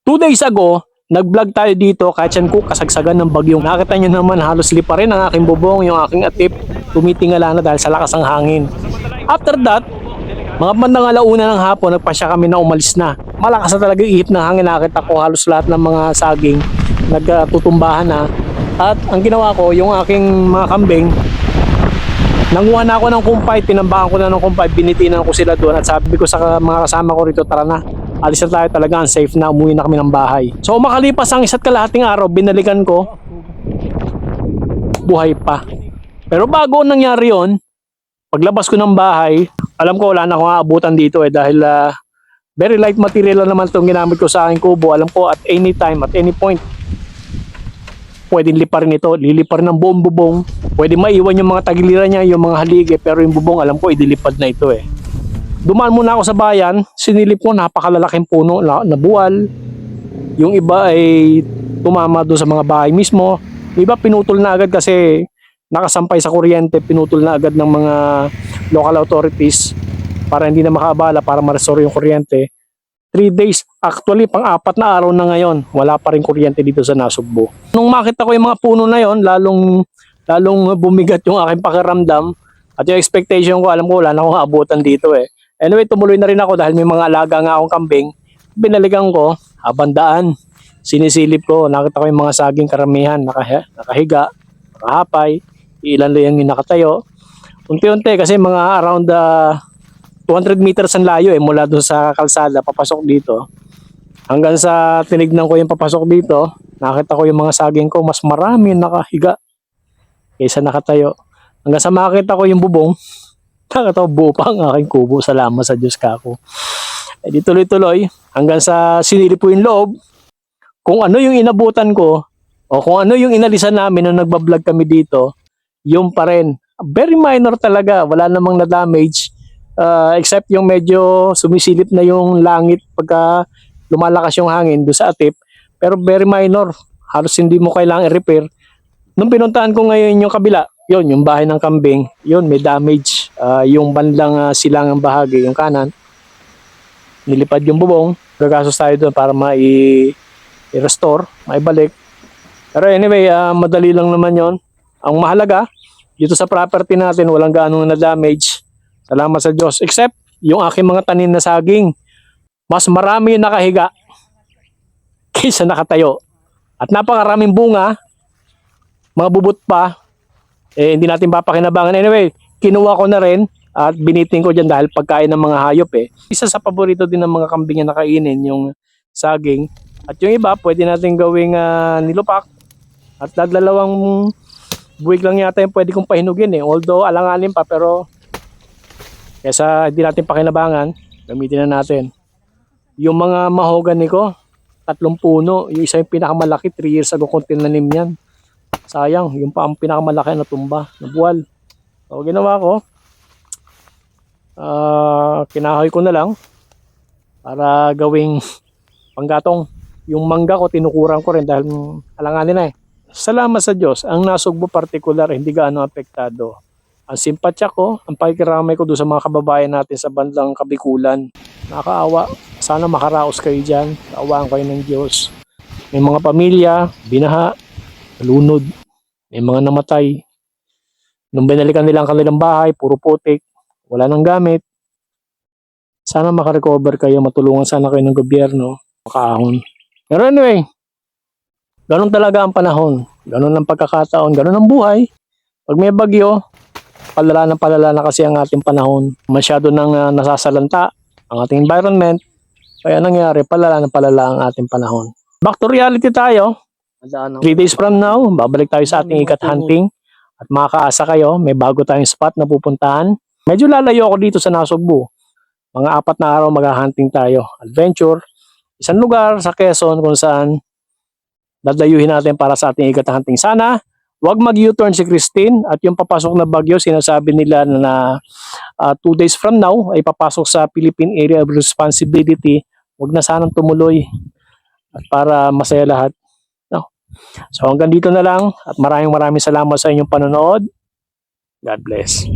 2 days ago, nag-vlog tayo dito kahit yan ko kasagsagan ng bagyong. Nakita nyo naman halos lipa rin ang aking bubong, yung aking atip tumitingala na dahil sa lakas ng hangin. After that, mga bandang alauna ng hapon, nagpasya kami na umalis na. Malakas na talaga yung ihip ng hangin. Nakita ko halos lahat ng mga saging nagtutumbahan na. At ang ginawa ko, yung aking mga kambing, nanguha na ako ng kumpay, tinambakan ko na ng kumpay, binitinan ko sila doon at sabi ko sa mga kasama ko rito, tara na, alis na tayo, talaga unsafe na, umuwi na kami ng bahay. So makalipas ang isa't kalahating araw, binalikan ko, buhay pa. Pero bago nangyari yon, paglabas ko ng bahay, alam ko wala na akong aabutan dito dahil very light material lang naman itong ginamit ko sa aking kubo. Alam ko at any time, at any point, pwedeng liparin ito, liliparin ng buong bubong. Pwede maiwan yung mga tagiliran niya, yung mga haligi, pero yung bubong alam ko idilipad na ito Dumaan muna ako sa bayan, sinilip ko napakalalaking puno na buwal. Yung iba ay tumama doon sa mga bahay mismo. Yung iba pinutol na agad kasi nakasampay sa kuryente, pinutol na agad ng mga local authorities para hindi na makaabala, para ma-restore yung kuryente. 3 days, actually pang-4 na araw na ngayon, wala pa rin kuryente dito sa Nasugbu. Nung makita ko yung mga puno na yon, lalong bumigat yung aking pakiramdam at yung expectation ko, alam ko wala na akong abutan dito Anyway, tumuloy na rin ako dahil may mga alaga nga akong kambing. Binalikan ko, habang daan, sinisilip ko, nakita ko yung mga saging karamihan, nakahiga, nakahapay, ilan lang yung nakatayo. Unti-unti kasi mga around 200 meters ang layo mula doon sa kalsada papasok dito. Hanggang sa tinignan ko yung papasok dito, nakita ko yung mga saging ko, mas marami nakahiga kaysa nakatayo. Hanggang sa makita ko yung bubong, nakita ko buo pa ang aking kubo. Salamat sa Diyos kako. Di tuloy-tuloy hanggang sa sinilip ko yung loob, kung ano yung inabutan ko o kung ano yung inalisan namin nung nagbablog kami dito, yung pa rin. Very minor talaga, wala namang na-damage. Except yung medyo sumisilip na yung langit pagka lumalakas yung hangin doon sa atip, pero very minor, halos hindi mo kailangan i-repair. Nung pinuntahan ko ngayon yung kabila, yung bahay ng kambing, may damage. Yung bandang silangang bahagi, yung kanan, nilipad yung bubong, gagastos tayo doon para i-restore, maibalik. Pero anyway, madali lang naman yon. Ang mahalaga dito sa property natin, walang gaano na damage. Salamat sa Diyos. Except yung aking mga tanim na saging, mas marami yung nakahiga kaysa nakatayo. At napakaraming bunga, mga bubot pa, hindi natin papakinabangan. Anyway, kinuha ko na rin at biniting ko dyan dahil pagkain ng mga hayop Isa sa paborito din ng mga kambing na nakainin, yung saging. At yung iba, pwede natin gawing nilupak. At dalawang buwig lang yata yung pwede kong pahinugin Although alanganin pa, pero kesa hindi natin pakinabangan, gamitin na natin. Yung mga mahogany ko, 3 puno. Yung isa yung pinakamalaki, 3 years ago kong tinanim yan. Sayang, yung pa ang pinakamalaki na tumba, nabuwal. So ginawa ko, kinahoy ko na lang para gawing panggatong. Yung mangga ko, tinukuran ko rin dahil alanganin Salamat sa Diyos, ang Nasugbu particular hindi gaano apektado. Ang simpatya ko, ang pakikiramay ko doon sa mga kababayan natin sa bandang Kabikulan. Nakakaawa, sana makaraos kayo dyan, kaawaan kayo ng Diyos. May mga pamilya, binaha, lunod, may mga namatay. Nung binalikan nila ang kanilang bahay, puro putik, wala nang gamit. Sana makarecover kayo, matulungan sana kayo ng gobyerno, makaahon. Pero anyway, ganun talaga ang panahon, ganun ang pagkakataon, ganun ang buhay. Pag may bagyo, palala na kasi ang ating panahon. Masyado nang nasasalanta ang ating environment, kaya nangyari palala ang ating panahon. Back to reality tayo. 3 days from now, babalik tayo sa ating ikat hunting. At makakaasa kayo, may bago tayong spot na pupuntahan. Medyo lalayo ako dito sa Nasugbu. Mga 4 na araw mag-hunting tayo. Adventure. Isang lugar sa Quezon kung saan dadayuhin natin para sa ating ikat hunting. Sana, wag mag-U-turn si Christine at yung papasok na bagyo, sinasabi nila na 2 days from now ay papasok sa Philippine Area of Responsibility. Wag na sanang tumuloy at para masaya lahat. So hanggang dito na lang at maraming salamat sa inyong panonood. God bless.